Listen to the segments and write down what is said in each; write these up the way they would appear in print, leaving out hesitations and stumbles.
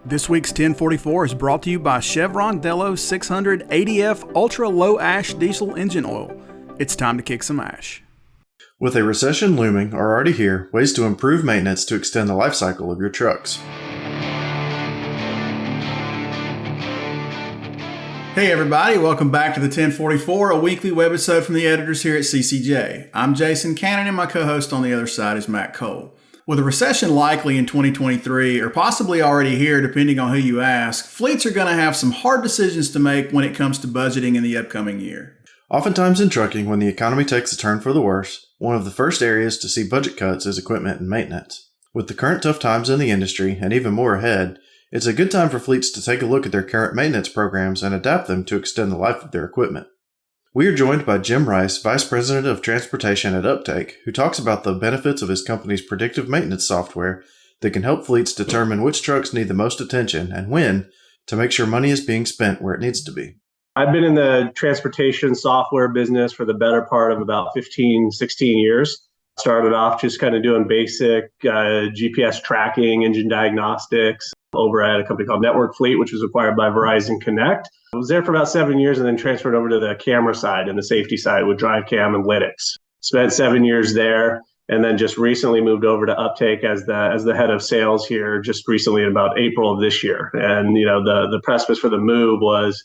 This week's 1044 is brought to you by Chevron Delo 600 ADF Ultra Low Ash Diesel Engine Oil. It's time to kick some ash. With a recession looming or already here, ways to improve maintenance to extend the life cycle of your trucks. Hey everybody, welcome back to the 1044, a weekly webisode from the editors here at CCJ. I'm Jason Cannon and my co-host on the other side is Matt Cole. With a recession likely in 2023 or possibly already here depending on who you ask, fleets are going to have some hard decisions to make when it comes to budgeting in the upcoming year. Oftentimes in trucking, when the economy takes a turn for the worse, one of the first areas to see budget cuts is equipment and maintenance. With the current tough times in the industry, and even more ahead, it's a good time for fleets to take a look at their current maintenance programs and adapt them to extend the life of their equipment. We are joined by Jim Rice, Vice President of Transportation at Uptake, who talks about the benefits of his company's predictive maintenance software that can help fleets determine which trucks need the most attention and when to make sure money is being spent where it needs to be. I've been in the transportation software business for the better part of about 15, 16 years. Started off just kind of doing basic GPS tracking, engine diagnostics over at a company called Network Fleet, which was acquired by Verizon Connect. I was there for about 7 years and then transferred over to the camera side and the safety side with DriveCam Analytics. Spent 7 years there and then just recently moved over to Uptake as the head of sales here just recently in about April of this year. And the precipice for the move was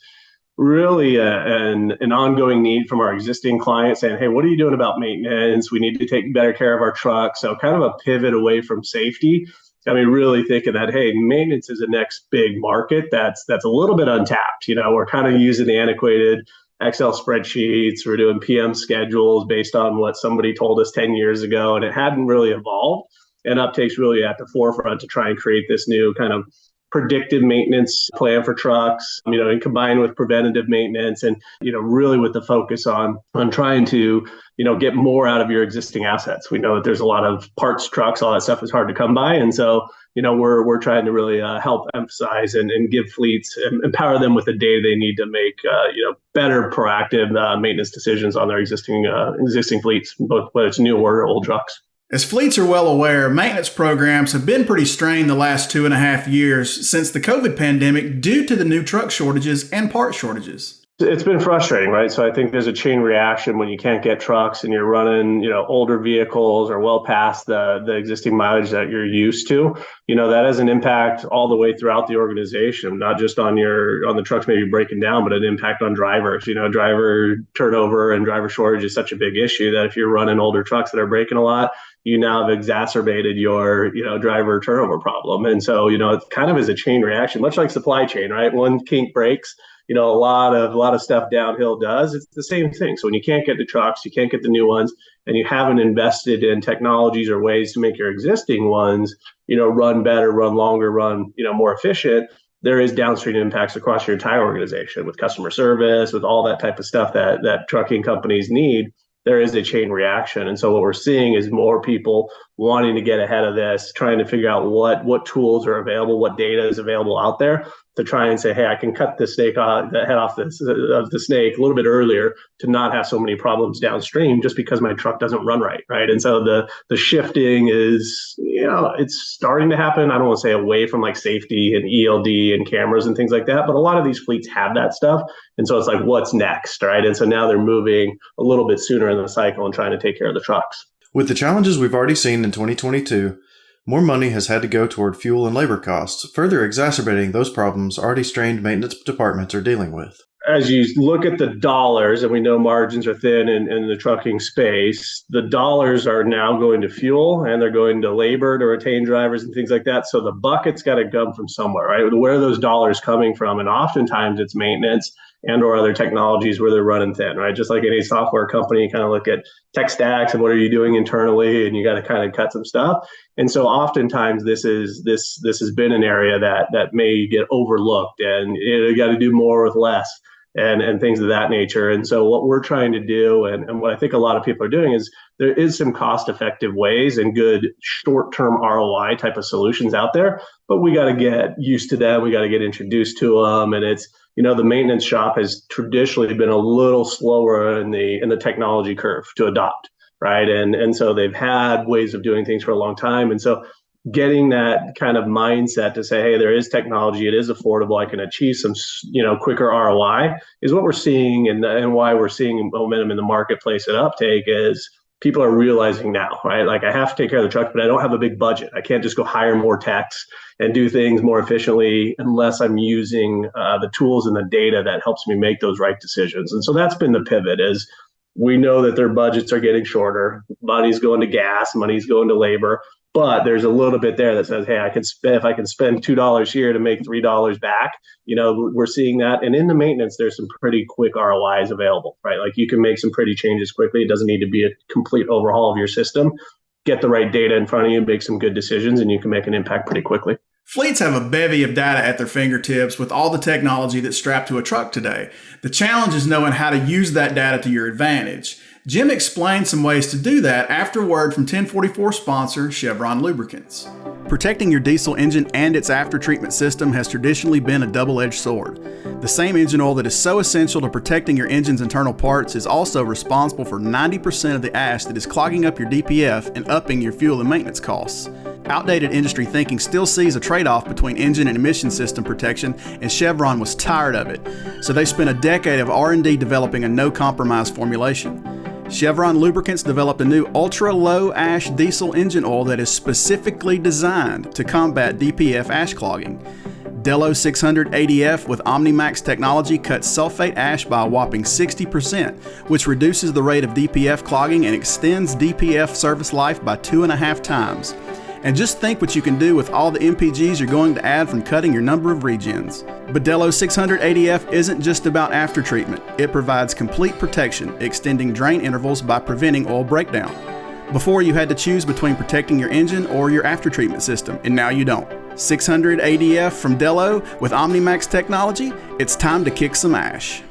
really an ongoing need from our existing clients saying, hey, what are you doing about maintenance? We need to take better care of our trucks. So kind of a pivot away from safety. I mean, really thinking that, hey, maintenance is the next big market that's a little bit untapped. We're kind of using the antiquated Excel spreadsheets. We're doing PM schedules based on what somebody told us 10 years ago, and it hadn't really evolved. And Uptake's really at the forefront to try and create this new kind of predictive maintenance plan for trucks, and combined with preventative maintenance and, really with the focus on trying to, get more out of your existing assets. We know that there's a lot of parts trucks, all that stuff is hard to come by. And so, we're trying to really help emphasize and give fleets and empower them with the data they need to make, better proactive maintenance decisions on their existing fleets, both whether it's new or old trucks. As fleets are well aware, maintenance programs have been pretty strained the last 2.5 years since the COVID pandemic due to the new truck shortages and part shortages. It's been frustrating, right? So I think there's a chain reaction when you can't get trucks and you're running, older vehicles or well past the existing mileage that you're used to. That has an impact all the way throughout the organization, not just on the trucks maybe breaking down, but an impact on drivers. Driver turnover and driver shortage is such a big issue that if you're running older trucks that are breaking a lot, you now have exacerbated your, driver turnover problem. And so, it kind of is a chain reaction, much like supply chain, right? One kink breaks, a lot of stuff downhill does. It's the same thing. So when you can't get the trucks, you can't get the new ones, and you haven't invested in technologies or ways to make your existing ones, run better, run longer, run, more efficient, there is downstream impacts across your entire organization with customer service, with all that type of stuff that trucking companies need. There is a chain reaction. And so what we're seeing is more people wanting to get ahead of this, trying to figure out what tools are available, what data is available out there to try and say, hey, I can cut the head off the snake a little bit earlier to not have so many problems downstream just because my truck doesn't run right. And so the shifting is, it's starting to happen. I don't want to say away from like safety and ELD and cameras and things like that, but a lot of these fleets have that stuff. And so it's like, what's next, right? And so now they're moving a little bit sooner in the cycle and trying to take care of the trucks. With the challenges we've already seen in 2022, more money has had to go toward fuel and labor costs, further exacerbating those problems already strained maintenance departments are dealing with. As you look at the dollars, and we know margins are thin in the trucking space, the dollars are now going to fuel and they're going to labor to retain drivers and things like that. So the bucket's got to come from somewhere, right? Where are those dollars coming from? And oftentimes it's maintenance and or other technologies where they're running thin, right? Just like any software company, you kind of look at tech stacks and what are you doing internally, and you got to kind of cut some stuff. And so oftentimes this has been an area that may get overlooked, and you got to do more with less and things of that nature. And so what we're trying to do, and what I think a lot of people are doing, is there is some cost-effective ways and good short-term ROI type of solutions out there, but we got to get used to them. We got to get introduced to them, and it's the maintenance shop has traditionally been a little slower in the technology curve to adopt, right? And so they've had ways of doing things for a long time, and so getting that kind of mindset to say, hey, there is technology, it is affordable, I can achieve some, quicker ROI is what we're seeing, and why we're seeing momentum in the marketplace and uptake is people are realizing now, right? Like I have to take care of the truck, but I don't have a big budget. I can't just go hire more techs and do things more efficiently unless I'm using the tools and the data that helps me make those right decisions. And so that's been the pivot is we know that their budgets are getting shorter. Money's going to gas, money's going to labor. But there's a little bit there that says, hey, if I can spend $2 here to make $3 back, we're seeing that. And in the maintenance, there's some pretty quick ROIs available, right? Like you can make some pretty changes quickly. It doesn't need to be a complete overhaul of your system. Get the right data in front of you, make some good decisions, and you can make an impact pretty quickly. Fleets have a bevy of data at their fingertips with all the technology that's strapped to a truck today. The challenge is knowing how to use that data to your advantage. Jim explained some ways to do that after a word from 1044 sponsor Chevron Lubricants. Protecting your diesel engine and its aftertreatment system has traditionally been a double-edged sword. The same engine oil that is so essential to protecting your engine's internal parts is also responsible for 90% of the ash that is clogging up your DPF and upping your fuel and maintenance costs. Outdated industry thinking still sees a trade-off between engine and emission system protection, and Chevron was tired of it. So they spent a decade of R&D developing a no-compromise formulation. Chevron Lubricants developed a new ultra-low ash diesel engine oil that is specifically designed to combat DPF ash clogging. Delo 600 ADF with OmniMax technology cuts sulfate ash by a whopping 60%, which reduces the rate of DPF clogging and extends DPF service life by 2.5 times. And just think what you can do with all the MPGs you're going to add from cutting your number of regens. But Delo 600 ADF isn't just about aftertreatment. It provides complete protection, extending drain intervals by preventing oil breakdown. Before you had to choose between protecting your engine or your aftertreatment system, and now you don't. 600 ADF from Delo with OmniMax technology, it's time to kick some ash.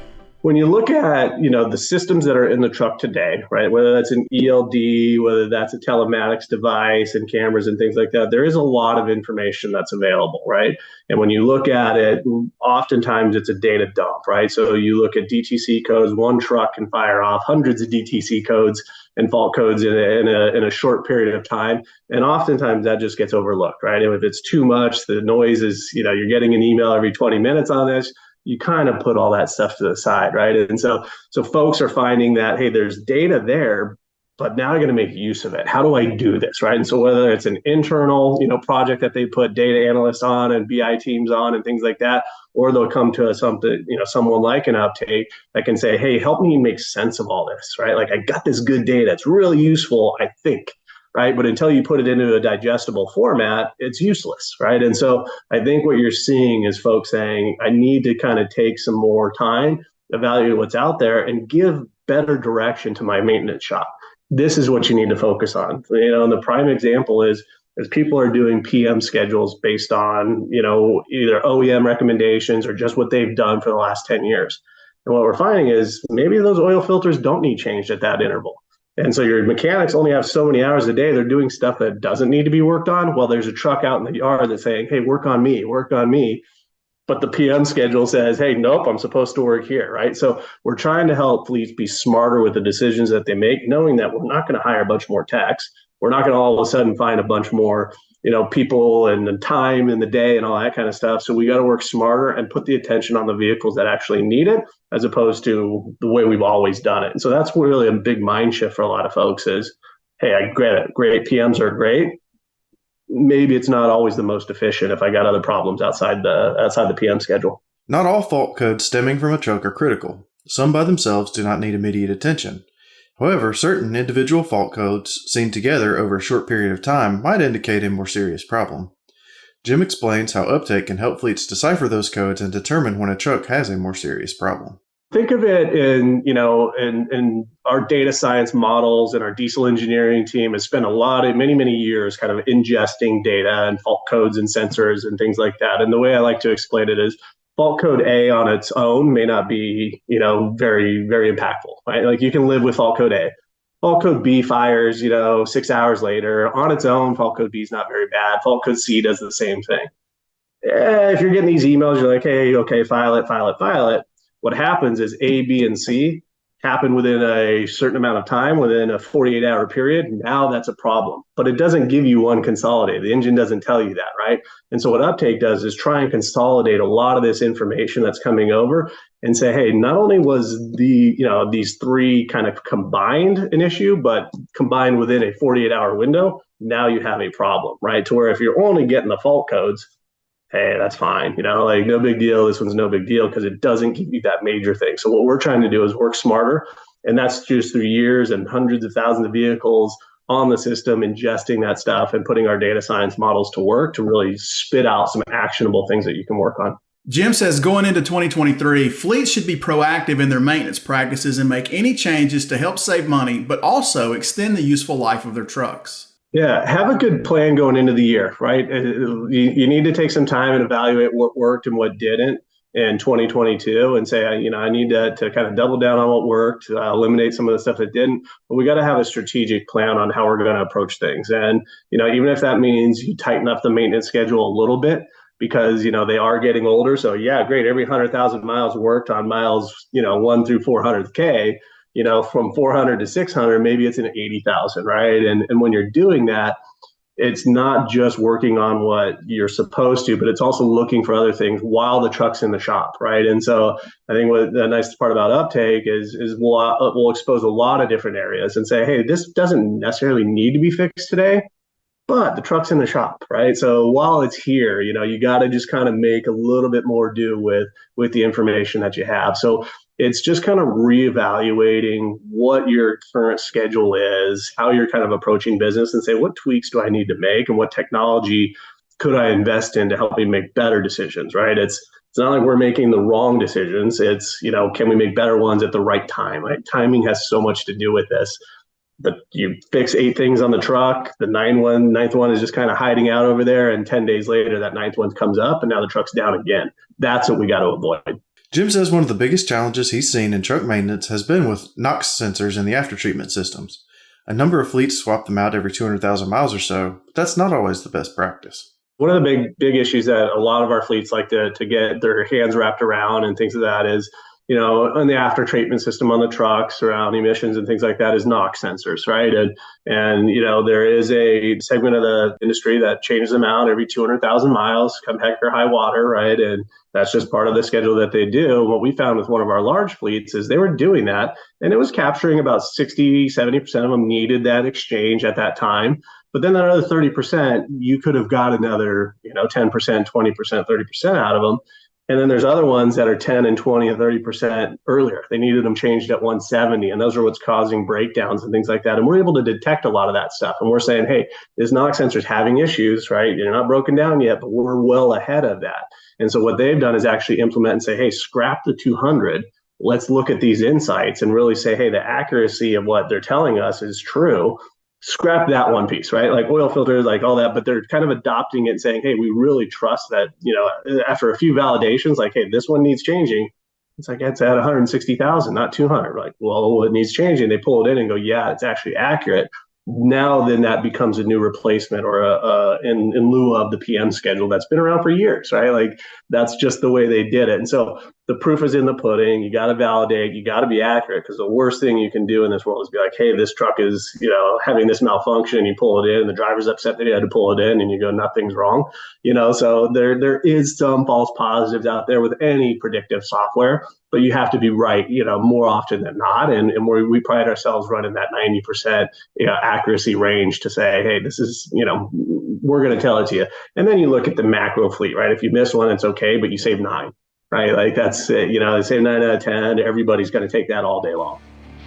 When you look at, the systems that are in the truck today, right, whether that's an ELD, whether that's a telematics device and cameras and things like that, there is a lot of information that's available, right? And when you look at it, oftentimes it's a data dump, right? So you look at DTC codes, one truck can fire off hundreds of DTC codes and fault codes in a short period of time. And oftentimes that just gets overlooked, right? And if it's too much, the noise is, you're getting an email every 20 minutes on this, you kind of put all that stuff to the side, right? And so folks are finding that, hey, there's data there, but now I got to make use of it. How do I do this, right? And so whether it's an internal, project that they put data analysts on and BI teams on and things like that, or they'll come to someone like an Uptake that can say, hey, help me make sense of all this, right? Like I got this good data. It's really useful, I think. Right. But until you put it into a digestible format, it's useless. Right. And so I think what you're seeing is folks saying, I need to kind of take some more time, evaluate what's out there and give better direction to my maintenance shop. This is what you need to focus on. And the prime example is people are doing PM schedules based on, either OEM recommendations or just what they've done for the last 10 years. And what we're finding is maybe those oil filters don't need changed at that interval. And so your mechanics only have so many hours a day. They're doing stuff that doesn't need to be worked on. Well, there's a truck out in the yard that's saying, hey, work on me. But the PM schedule says, hey, nope, I'm supposed to work here, right? So we're trying to help fleets be smarter with the decisions that they make, knowing that we're not going to hire a bunch more techs. We're not going to all of a sudden find a bunch more, people and the time in the day and all that kind of stuff. So we got to work smarter and put the attention on the vehicles that actually need it, as opposed to the way we've always done it. And so that's really a big mind shift for a lot of folks is, hey, I get it. Great. PMs are great. Maybe it's not always the most efficient if I got other problems outside the PM schedule. Not all fault codes stemming from a truck are critical. Some by themselves do not need immediate attention. However, certain individual fault codes seen together over a short period of time might indicate a more serious problem. Jim explains how Uptake can help fleets decipher those codes and determine when a truck has a more serious problem. Think of it in our data science models, and our diesel engineering team has spent many years kind of ingesting data and fault codes and sensors and things like that. And the way I like to explain it is fault code A on its own may not be, very, very impactful, right? Like you can live with fault code A. Fault code B fires, 6 hours later. On its own, fault code B is not very bad. Fault code C does the same thing. If you're getting these emails, you're like, hey, okay, file it. What happens is A, B, and C happen within a certain amount of time, within a 48-hour period, now that's a problem. But it doesn't give you one consolidated. The engine doesn't tell you that, right? And so what Uptake does is try and consolidate a lot of this information that's coming over and say, hey, not only was these three kind of combined an issue, but combined within a 48-hour window, now you have a problem, right? To where if you're only getting the fault codes, hey, that's fine. Like no big deal. This one's no big deal because it doesn't give you that major thing. So what we're trying to do is work smarter. And that's just through years and hundreds of thousands of vehicles on the system, ingesting that stuff and putting our data science models to work to really spit out some actionable things that you can work on. Jim says going into 2023, fleets should be proactive in their maintenance practices and make any changes to help save money, but also extend the useful life of their trucks. Yeah, have a good plan going into the year, right? You need to take some time and evaluate what worked and what didn't in 2022 and say, I need to kind of double down on what worked, eliminate some of the stuff that didn't. But we got to have a strategic plan on how we're going to approach things. And, even if that means you tighten up the maintenance schedule a little bit, because, they are getting older. So yeah, great. Every 100,000 miles worked on miles, 1 through 400K. From 400 to 600, maybe it's an 80,000, right? And when you're doing that, it's not just working on what you're supposed to, but it's also looking for other things while the truck's in the shop, right? And so I think what the nice part about Uptake is we'll expose a lot of different areas and say, hey, this doesn't necessarily need to be fixed today, but the truck's in the shop, right? So while it's here, you got to just kind of make a little bit more do with the information that you have. So it's just kind of reevaluating what your current schedule is, how you're kind of approaching business, and say, what tweaks do I need to make and what technology could I invest in to help me make better decisions, right? It's not like we're making the wrong decisions. It's, can we make better ones at the right time, right? Timing has so much to do with this. But you fix 8 things on the truck, the ninth one is just kind of hiding out over there, and 10 days later, that 9th one comes up, and now the truck's down again. That's what we got to avoid. Jim says one of the biggest challenges he's seen in truck maintenance has been with NOx sensors in the aftertreatment systems. A number of fleets swap them out every 200,000 miles or so, but that's not always the best practice. One of the big issues that a lot of our fleets like to get their hands wrapped around and things of that is, on the after-treatment system on the trucks around emissions and things like that is NOx sensors, right? And there is a segment of the industry that changes them out every 200,000 miles, come heck or high water, right? And that's just part of the schedule that they do. What we found with one of our large fleets is they were doing that, and it was capturing about 60, 70% of them needed that exchange at that time. But then that other 30%, you could have got another, 10%, 20%, 30% out of them. And then there's other ones that are 10 and 20 and 30% earlier. They needed them changed at 170, and those are what's causing breakdowns and things like that. And we're able to detect a lot of that stuff. And we're saying, hey, this NOx sensor's having issues, right? You're not broken down yet, but we're well ahead of that. And so what they've done is actually implement and say, hey, scrap the 200. Let's look at these insights and really say, hey, the accuracy of what they're telling us is true. Scrap that one piece, right? Like oil filters, like all that, but they're kind of adopting it and saying, hey, we really trust that, after a few validations, like, hey, this one needs changing. It's like, it's at 160,000, not 200. Like, well, it needs changing. They pull it in and go, yeah, it's actually accurate. Now, then that becomes a new replacement or in lieu of the PM schedule that's been around for years, right? Like that's just the way they did it. And so the proof is in the pudding. You got to validate. You got to be accurate, because the worst thing you can do in this world is be like, hey, this truck is, having this malfunction. You pull it in, and the driver's upset that he had to pull it in, and you go, nothing's wrong. So there is some false positives out there with any predictive software, but you have to be right, more often than not. And we pride ourselves running that 90%, accuracy range to say, hey, this is, we're going to tell it to you. And then you look at the macro fleet, right? If you miss one, it's okay, but you save 9. Right, like that's they say 9 out of 10. Everybody's going to take that all day long.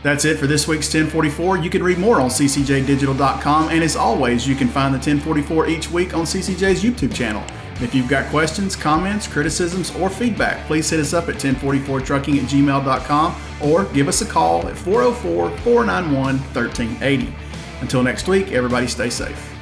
That's it for this week's 1044. You can read more on ccjdigital.com, and as always, you can find the 1044 each week on CCJ's YouTube channel. If you've got questions, comments, criticisms, or feedback, please hit us up at 1044trucking@gmail.com or give us a call at 404-491-1380. Until next week, everybody stay safe.